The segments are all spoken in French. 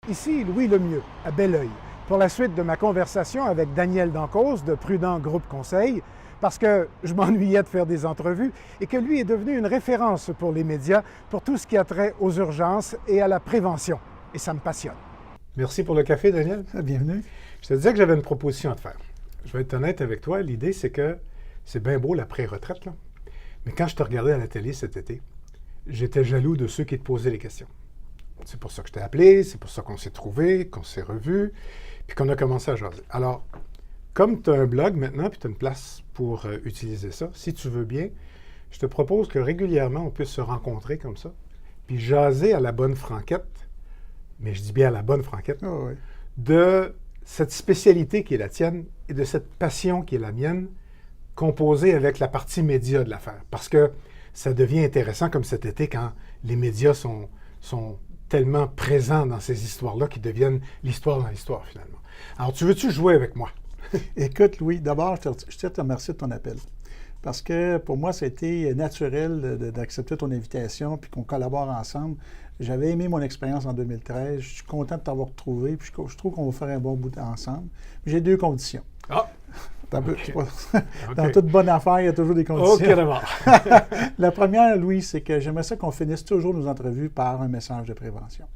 Ici Louis Lemieux, à Belleuil, pour la suite de ma conversation avec Daniel Dancause de Prudent Groupe Conseil, parce que je m'ennuyais de faire des entrevues et que lui est devenu une référence pour les médias pour tout ce qui a trait aux urgences et à la prévention. Et ça me passionne. Merci pour le café, Daniel. Bienvenue. Je te disais que j'avais une proposition à te faire. Je vais être honnête avec toi, l'idée c'est que c'est bien beau la pré-retraite, là. Mais quand je te regardais à la télé cet été, j'étais jaloux de ceux qui te posaient les questions. C'est pour ça que je t'ai appelé, c'est pour ça qu'on s'est trouvés, qu'on s'est revus, puis qu'on a commencé à jaser. Alors, comme tu as un blog maintenant, puis tu as une place pour utiliser ça, si tu veux bien, je te propose que régulièrement, on puisse se rencontrer comme ça, puis jaser à la bonne franquette, mais je dis bien à la bonne franquette, de cette spécialité qui est la tienne et de cette passion qui est la mienne, composée avec la partie média de l'affaire. Parce que ça devient intéressant comme cet été quand les médias sont tellement présents dans ces histoires-là qu'ils deviennent l'histoire dans l'histoire, finalement. Alors, tu veux-tu jouer avec moi? Écoute, Louis, d'abord, je tiens à te remercier de ton appel. Parce que pour moi, ça a été naturel d'accepter ton invitation puis qu'on collabore ensemble. J'avais aimé mon expérience en 2013. Je suis content de t'avoir retrouvé. Puis je trouve qu'on va faire un bon bout ensemble. J'ai deux conditions. Ah! Okay. Dans toute bonne affaire, il y a toujours des conditions. OK, d'abord. La première, Louis, c'est que j'aimerais ça qu'on finisse toujours nos entrevues par un message de prévention.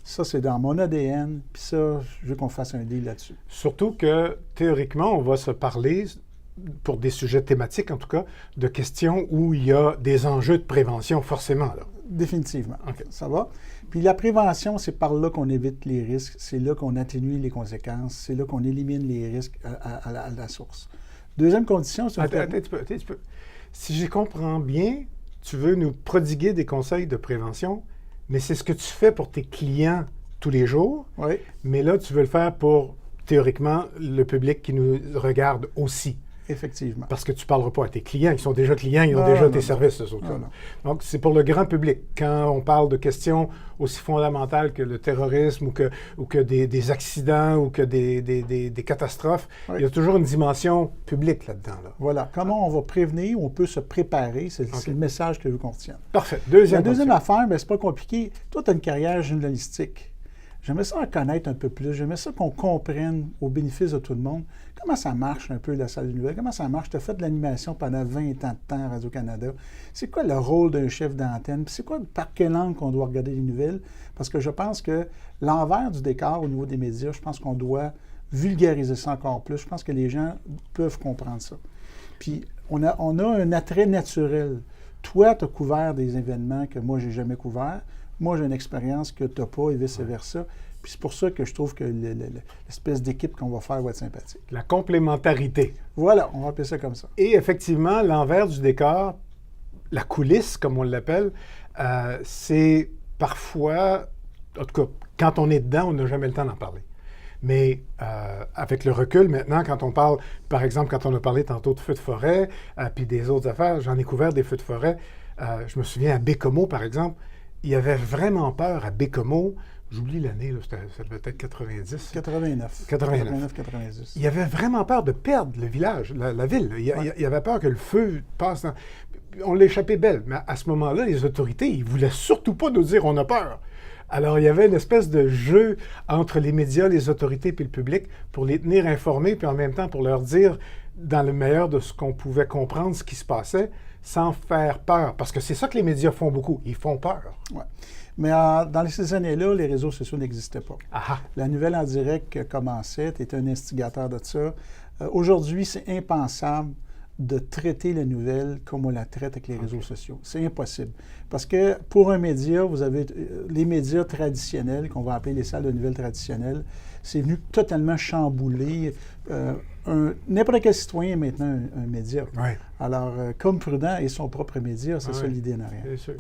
Ça, c'est dans mon ADN, puis ça, je veux qu'on fasse un deal là-dessus. Surtout que, théoriquement, on va se parler, pour des sujets thématiques en tout cas, de questions où il y a des enjeux de prévention, forcément, là. Définitivement. Okay. Ça va? Puis la prévention, c'est par là qu'on évite les risques, c'est là qu'on atténue les conséquences, c'est là qu'on élimine les risques à la source. Deuxième condition, c'est... Attends, un petit peu. Si je comprends bien, tu veux nous prodiguer des conseils de prévention, mais c'est ce que tu fais pour tes clients tous les jours. Oui. Mais là, tu veux le faire pour, théoriquement, le public qui nous regarde aussi. Effectivement. Parce que tu ne parleras pas à tes clients. Ils sont déjà clients, ils ont déjà tes services, eux autres. Donc, c'est pour le grand public. Quand on parle de questions aussi fondamentales que le terrorisme ou que des accidents ou que des catastrophes, il y a toujours une dimension publique là-dedans. Là. Voilà. Comment on va prévenir, on peut se préparer. C'est le message que je veux qu'on retienne. Parfait. La deuxième affaire, c'est pas compliqué. Toi, tu as une carrière journalistique. J'aimerais ça en connaître un peu plus. J'aimerais ça qu'on comprenne, au bénéfice de tout le monde, comment ça marche un peu la salle de nouvelles, comment ça marche. Tu as fait de l'animation pendant 20 ans de temps à Radio-Canada. C'est quoi le rôle d'un chef d'antenne? Puis c'est quoi, par quelle angle qu'on doit regarder les nouvelles? Parce que je pense que l'envers du décor au niveau des médias, je pense qu'on doit vulgariser ça encore plus. Je pense que les gens peuvent comprendre ça. Puis on a un attrait naturel. Toi, tu as couvert des événements que moi, j'ai jamais couverts. Moi, j'ai une expérience que tu n'as pas et vice-versa. Puis c'est pour ça que je trouve que l'espèce d'équipe qu'on va faire va être sympathique. La complémentarité. Voilà, on va appeler ça comme ça. Et effectivement, l'envers du décor, la coulisse, comme on l'appelle, c'est parfois, en tout cas, quand on est dedans, on n'a jamais le temps d'en parler. Mais avec le recul, maintenant, quand on parle, par exemple, quand on a parlé tantôt de feux de forêt, puis des autres affaires, j'en ai couvert des feux de forêt. Je me souviens à Bécomo, par exemple, il y avait vraiment peur à Bécomo, j'oublie l'année, là, ça devait être 90. 89. 90. Il y avait vraiment peur de perdre le village, la ville. Il y avait peur que le feu passe dans... On l'échappait belle, mais à ce moment-là, les autorités, ils ne voulaient surtout pas nous dire « on a peur ». Alors, il y avait une espèce de jeu entre les médias, les autorités et le public pour les tenir informés, puis en même temps pour leur dire, dans le meilleur de ce qu'on pouvait comprendre, ce qui se passait, sans faire peur. Parce que c'est ça que les médias font beaucoup. Ils font peur. Oui. Mais dans ces années-là, les réseaux sociaux n'existaient pas. Aha. La nouvelle en direct commençait. Tu étais un instigateur de ça. Aujourd'hui, c'est impensable de traiter la nouvelle comme on la traite avec les réseaux sociaux. C'est impossible. Parce que pour un média, vous avez les médias traditionnels, qu'on va appeler les salles de nouvelles traditionnelles, c'est venu totalement chambouler. N'importe quel citoyen est maintenant un média. Oui. Alors, comme Prudent et son propre média, c'est ça l'idée derrière. C'est sûr.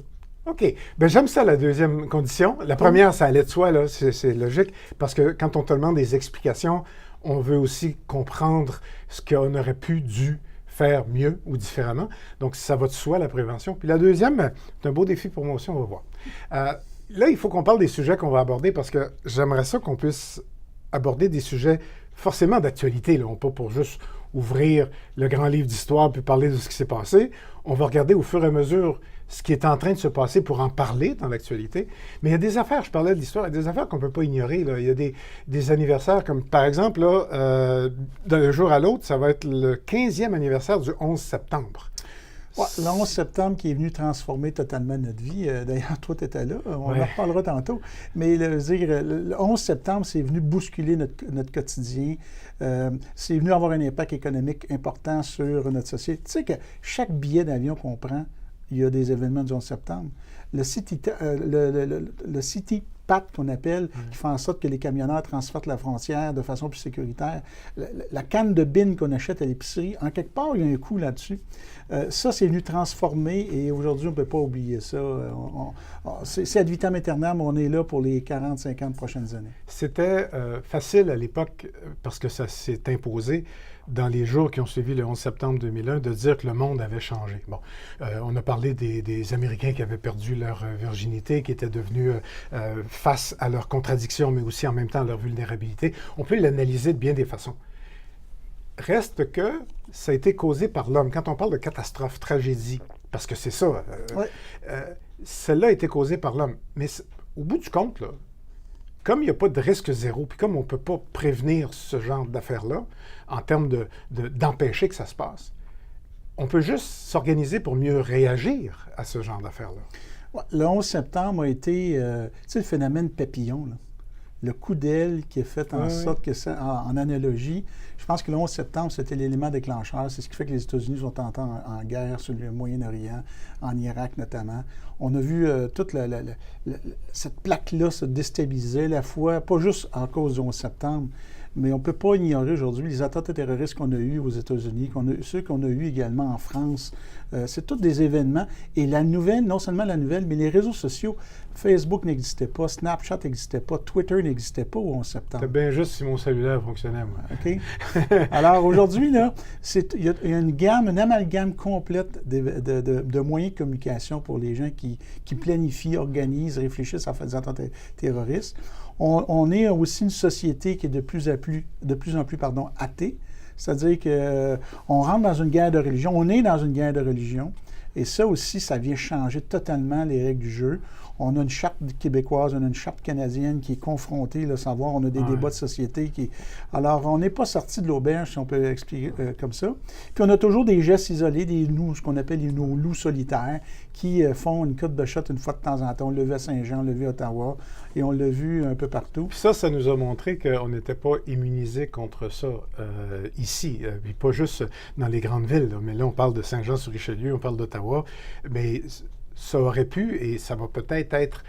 OK. Bien, j'aime ça, la deuxième condition. La première, ça allait de soi, là, c'est logique, parce que quand on te demande des explications, on veut aussi comprendre ce qu'on aurait dû faire mieux ou différemment. Donc, ça va de soi, la prévention. Puis la deuxième, c'est un beau défi pour moi aussi, on va voir. Là, il faut qu'on parle des sujets qu'on va aborder, parce que j'aimerais ça qu'on puisse aborder des sujets forcément d'actualité, là, pas pour juste ouvrir le grand livre d'histoire puis parler de ce qui s'est passé. On va regarder au fur et à mesure ce qui est en train de se passer pour en parler dans l'actualité. Mais il y a des affaires, je parlais de l'histoire, il y a des affaires qu'on ne peut pas ignorer. Là. Il y a des anniversaires, comme par exemple, là, d'un jour à l'autre, ça va être le 15e anniversaire du 11 septembre. Ouais, le 11 septembre qui est venu transformer totalement notre vie. D'ailleurs, toi, tu étais là, on en reparlera tantôt. Mais le 11 septembre, c'est venu bousculer notre quotidien. C'est venu avoir un impact économique important sur notre société. Tu sais que chaque billet d'avion qu'on prend, il y a des événements du 11 septembre. Le City Pact qu'on appelle, qui fait en sorte que les camionneurs transfèrent la frontière de façon plus sécuritaire. La canne de bine qu'on achète à l'épicerie, en quelque part, il y a un coût là-dessus. Ça, c'est venu transformer et aujourd'hui, on ne peut pas oublier ça. C'est ad vitam aeternam, on est là pour les 40-50 prochaines années. C'était facile à l'époque, parce que ça s'est imposé dans les jours qui ont suivi le 11 septembre 2001, de dire que le monde avait changé. Bon, on a parlé des Américains qui avaient perdu leur virginité, qui étaient devenus face à leurs contradictions, mais aussi en même temps à leur vulnérabilité. On peut l'analyser de bien des façons. Reste que ça a été causé par l'homme. Quand on parle de catastrophe, tragédie, parce que c'est ça, celle-là a été causée par l'homme. Mais au bout du compte, là, comme il n'y a pas de risque zéro, puis comme on ne peut pas prévenir ce genre d'affaires-là, en termes d'empêcher que ça se passe, on peut juste s'organiser pour mieux réagir à ce genre d'affaires-là. Ouais, le 11 septembre a été, tu sais, le phénomène papillon, là. Le coup d'aile qui est fait en sorte que ça, en analogie, je pense que le 11 septembre, c'était l'élément déclencheur. C'est ce qui fait que les États-Unis sont entrés en guerre sur le Moyen-Orient, en Irak notamment. On a vu toute cette plaque-là se déstabiliser, à la fois, pas juste en cause du 11 septembre, mais on ne peut pas ignorer aujourd'hui les attentats terroristes qu'on a eus aux États-Unis, ceux qu'on a eus également en France. C'est tous des événements. Et la nouvelle, non seulement la nouvelle, mais les réseaux sociaux, Facebook n'existait pas, Snapchat n'existait pas, Twitter n'existait pas au 11 septembre. C'était bien juste si mon cellulaire fonctionnait, moi. OK. Alors aujourd'hui, là, il y a une amalgame complète de moyens de communication pour les gens qui planifient, organisent, réfléchissent à faire des attentats terroristes. On est aussi une société qui est de plus en plus athée. C'est-à-dire qu'on rentre dans une guerre de religion, on est dans une guerre de religion, et ça aussi, ça vient changer totalement les règles du jeu. On a une charte québécoise, on a une charte canadienne qui est confrontée, là, savoir, on a des débats de société qui... Alors, on n'est pas sorti de l'auberge, si on peut expliquer comme ça. Puis, on a toujours des gestes isolés, ce qu'on appelle nos loups solitaires, qui font une cote de shot une fois de temps en temps. On l'a vu à Saint-Jean, on l'a vu à Ottawa, et on l'a vu un peu partout. Puis ça nous a montré qu'on n'était pas immunisé contre ça ici, puis pas juste dans les grandes villes, là, mais là, on parle de Saint-Jean-sur-Richelieu, on parle d'Ottawa, mais ça aurait pu, et ça va peut-être être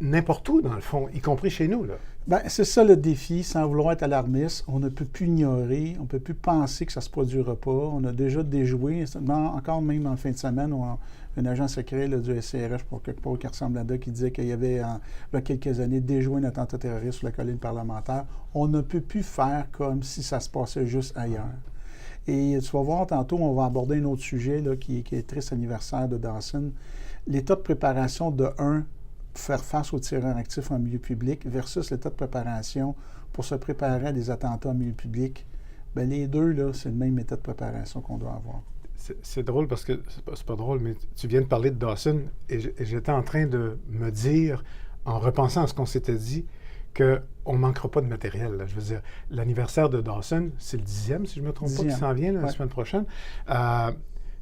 n'importe où, dans le fond, y compris chez nous, là. Bien, c'est ça le défi, sans vouloir être alarmiste. On ne peut plus ignorer, on ne peut plus penser que ça ne se produira pas. On a déjà déjoué, encore même en fin de semaine, un agent secret là, du SCRH, pour quelque part qui ressemble à ça, qui disait qu'il y avait, il y a quelques années, déjoué un attentat terroriste sur la colline parlementaire. On ne peut plus faire comme si ça se passait juste ailleurs. Et tu vas voir, tantôt, on va aborder un autre sujet là, qui est le triste anniversaire de Dawson. L'état de préparation de pour faire face aux tireurs actifs en milieu public versus l'état de préparation pour se préparer à des attentats en milieu public. Bien, les deux, là, c'est le même état de préparation qu'on doit avoir. C'est drôle parce que, c'est pas drôle, mais tu viens de parler de Dawson et j'étais en train de me dire, en repensant à ce qu'on s'était dit, qu'on ne manquera pas de matériel. Là. Je veux dire, l'anniversaire de Dawson, c'est le 10e, si je ne me trompe pas, qui s'en vient la semaine prochaine.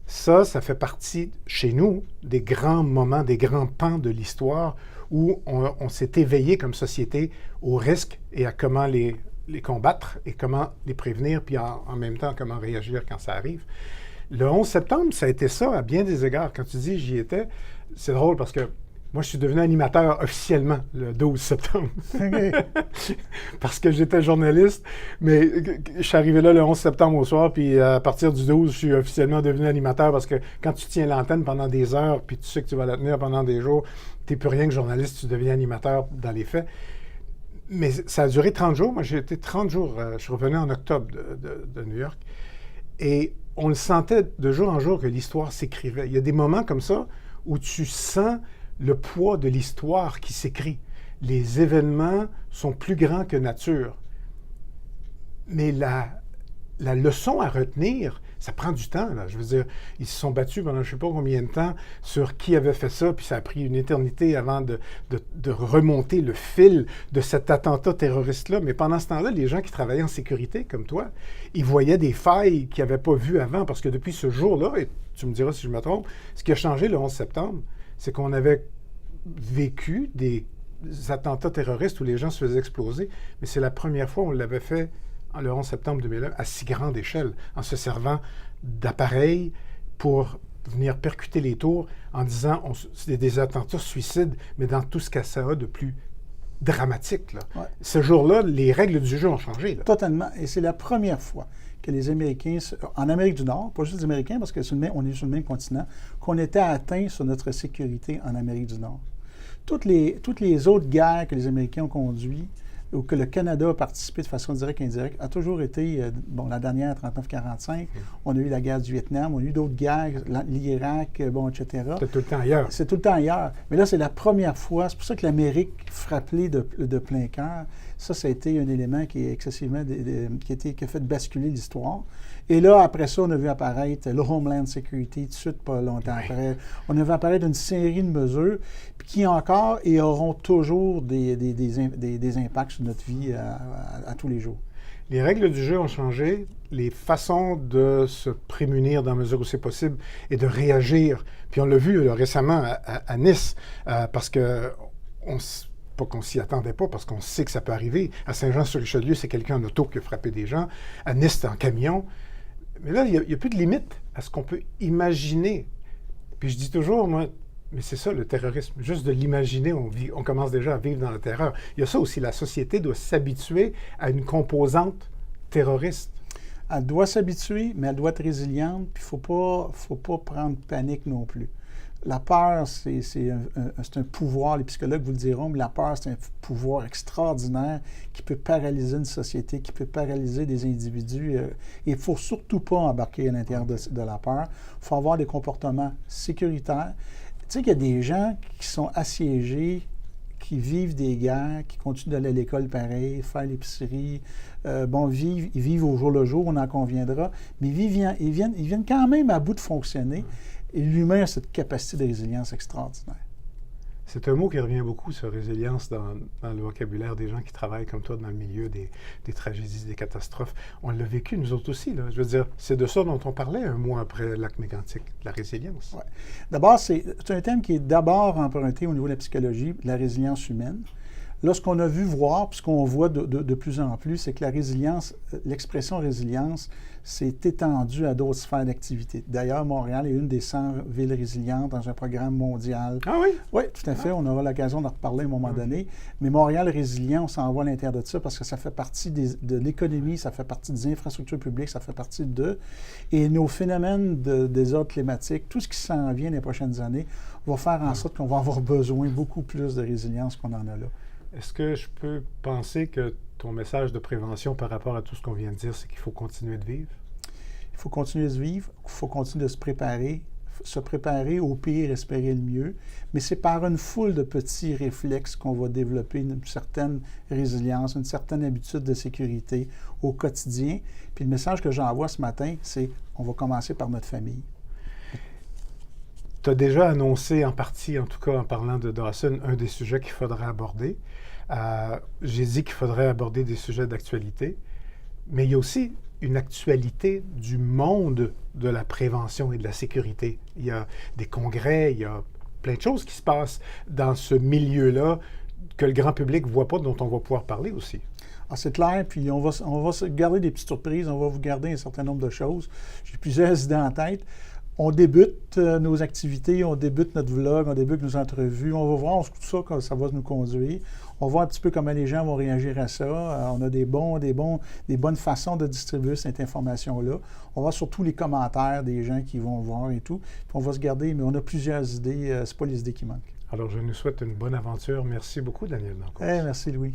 Ça fait partie, chez nous, des grands moments, des grands pans de l'histoire où on s'est éveillé comme société aux risques et à comment les combattre et comment les prévenir, puis en même temps, comment réagir quand ça arrive. Le 11 septembre, ça a été ça à bien des égards. Quand tu dis « j'y étais », c'est drôle parce que moi, je suis devenu animateur officiellement le 12 septembre. Okay. Parce que j'étais journaliste, mais je suis arrivé là le 11 septembre au soir, puis à partir du 12, je suis officiellement devenu animateur parce que quand tu tiens l'antenne pendant des heures, puis tu sais que tu vas la tenir pendant des jours, tu n'es plus rien que journaliste, tu deviens animateur dans les faits. Mais ça a duré 30 jours. Moi, j'ai été 30 jours. Je suis revenu en octobre de New York. Et on le sentait de jour en jour que l'histoire s'écrivait. Il y a des moments comme ça où tu sens le poids de l'histoire qui s'écrit. Les événements sont plus grands que nature. Mais la leçon à retenir, ça prend du temps, là. Je veux dire, ils se sont battus pendant je ne sais pas combien de temps sur qui avait fait ça, puis ça a pris une éternité avant de remonter le fil de cet attentat terroriste-là. Mais pendant ce temps-là, les gens qui travaillaient en sécurité, comme toi, ils voyaient des failles qu'ils n'avaient pas vues avant, parce que depuis ce jour-là, et tu me diras si je me trompe, ce qui a changé le 11 septembre, c'est qu'on avait vécu des attentats terroristes où les gens se faisaient exploser, mais c'est la première fois où on l'avait fait le 11 septembre 2001 à si grande échelle, en se servant d'appareils pour venir percuter les tours en disant c'est des attentats suicides, mais dans tout ce que ça a de plus dramatique. Là. Ouais. Ce jour-là, les règles du jeu ont changé. Là. Totalement. Et c'est la première fois que les Américains, en Amérique du Nord, pas juste les Américains, parce qu'on est sur le même continent, qu'on était atteints sur notre sécurité en Amérique du Nord. Toutes les autres guerres que les Américains ont conduites, ou que le Canada a participé de façon directe et indirecte, a toujours été, la dernière, 39-45, on a eu la guerre du Vietnam, on a eu d'autres guerres, l'Irak, etc. C'est tout le temps ailleurs. C'est tout le temps ailleurs. Mais là, c'est la première fois, c'est pour ça que l'Amérique frappée de plein cœur, ça a été un élément qui est excessivement, qui a fait basculer l'histoire. Et là, après ça, on a vu apparaître le Homeland Security, tout de suite, pas longtemps après. On a vu apparaître une série de mesures qui encore et auront toujours des impacts sur notre vie à tous les jours. Les règles du jeu ont changé, les façons de se prémunir dans la mesure où c'est possible et de réagir. Puis on l'a vu là, récemment à Nice, parce que pas qu'on s'y attendait pas, parce qu'on sait que ça peut arriver. À Saint-Jean-sur-Richelieu, c'est quelqu'un en auto qui a frappé des gens. À Nice, c'est en camion. Mais là, il n'y a plus de limite à ce qu'on peut imaginer. Puis je dis toujours, moi, mais c'est ça le terrorisme. Juste de l'imaginer, on commence déjà à vivre dans la terreur. Il y a ça aussi, la société doit s'habituer à une composante terroriste. Elle doit s'habituer, mais elle doit être résiliente, puis il ne faut pas prendre panique non plus. La peur, c'est un pouvoir, les psychologues vous le diront, mais la peur, c'est un pouvoir extraordinaire qui peut paralyser une société, qui peut paralyser des individus. Et il ne faut surtout pas embarquer à l'intérieur de la peur. Il faut avoir des comportements sécuritaires. Tu sais qu'il y a des gens qui sont assiégés, qui vivent des guerres, qui continuent d'aller à l'école pareil, faire l'épicerie, ils vivent au jour le jour, on en conviendra, mais ils viennent quand même à bout de fonctionner. Et l'humain a cette capacité de résilience extraordinaire. C'est un mot qui revient beaucoup, cette résilience, dans le vocabulaire des gens qui travaillent comme toi dans le milieu des tragédies, des catastrophes. On l'a vécu, nous autres aussi. Là. Je veux dire, c'est de ça dont on parlait un mois après le lac Mégantic, la résilience. Ouais. D'abord, c'est un thème qui est d'abord emprunté au niveau de la psychologie, la résilience humaine. Là, ce qu'on a vu voir, puis ce qu'on voit de plus en plus, c'est que la résilience, l'expression résilience, s'est étendue à d'autres sphères d'activité. D'ailleurs, Montréal est une des 100 villes résilientes dans un programme mondial. Ah oui? Oui, tout à fait. On aura l'occasion d'en reparler à un moment donné. Mais Montréal résilient, on s'en va à l'intérieur de ça parce que ça fait partie de l'économie, ça fait partie des infrastructures publiques, ça fait partie de... Et nos phénomènes de désordre climatique, tout ce qui s'en vient les prochaines années, va faire en sorte qu'on va avoir besoin beaucoup plus de résilience qu'on en a là. Est-ce que je peux penser que ton message de prévention par rapport à tout ce qu'on vient de dire, c'est qu'il faut continuer de vivre? Il faut continuer de vivre, il faut continuer de se préparer au pire, espérer le mieux, mais c'est par une foule de petits réflexes qu'on va développer une certaine résilience, une certaine habitude de sécurité au quotidien. Puis le message que j'envoie ce matin, c'est on va commencer par notre famille. Tu as déjà annoncé en partie, en tout cas en parlant de Dawson, un des sujets qu'il faudrait aborder. J'ai dit qu'il faudrait aborder des sujets d'actualité, mais il y a aussi une actualité du monde de la prévention et de la sécurité. Il y a des congrès, il y a plein de choses qui se passent dans ce milieu-là que le grand public ne voit pas, dont on va pouvoir parler aussi. Ah, c'est clair, puis on va se garder des petites surprises, on va vous garder un certain nombre de choses. J'ai plusieurs idées en tête. On débute nos activités, on débute notre vlog, on débute nos entrevues. On va voir tout ça, quand ça va nous conduire. On va voir un petit peu comment les gens vont réagir à ça. On a des bonnes façons de distribuer cette information-là. On va voir surtout les commentaires des gens qui vont voir et tout. Puis on va se garder, mais on a plusieurs idées. C'est pas les idées qui manquent. Alors, je nous souhaite une bonne aventure. Merci beaucoup, Daniel Dancourt. Merci, Louis.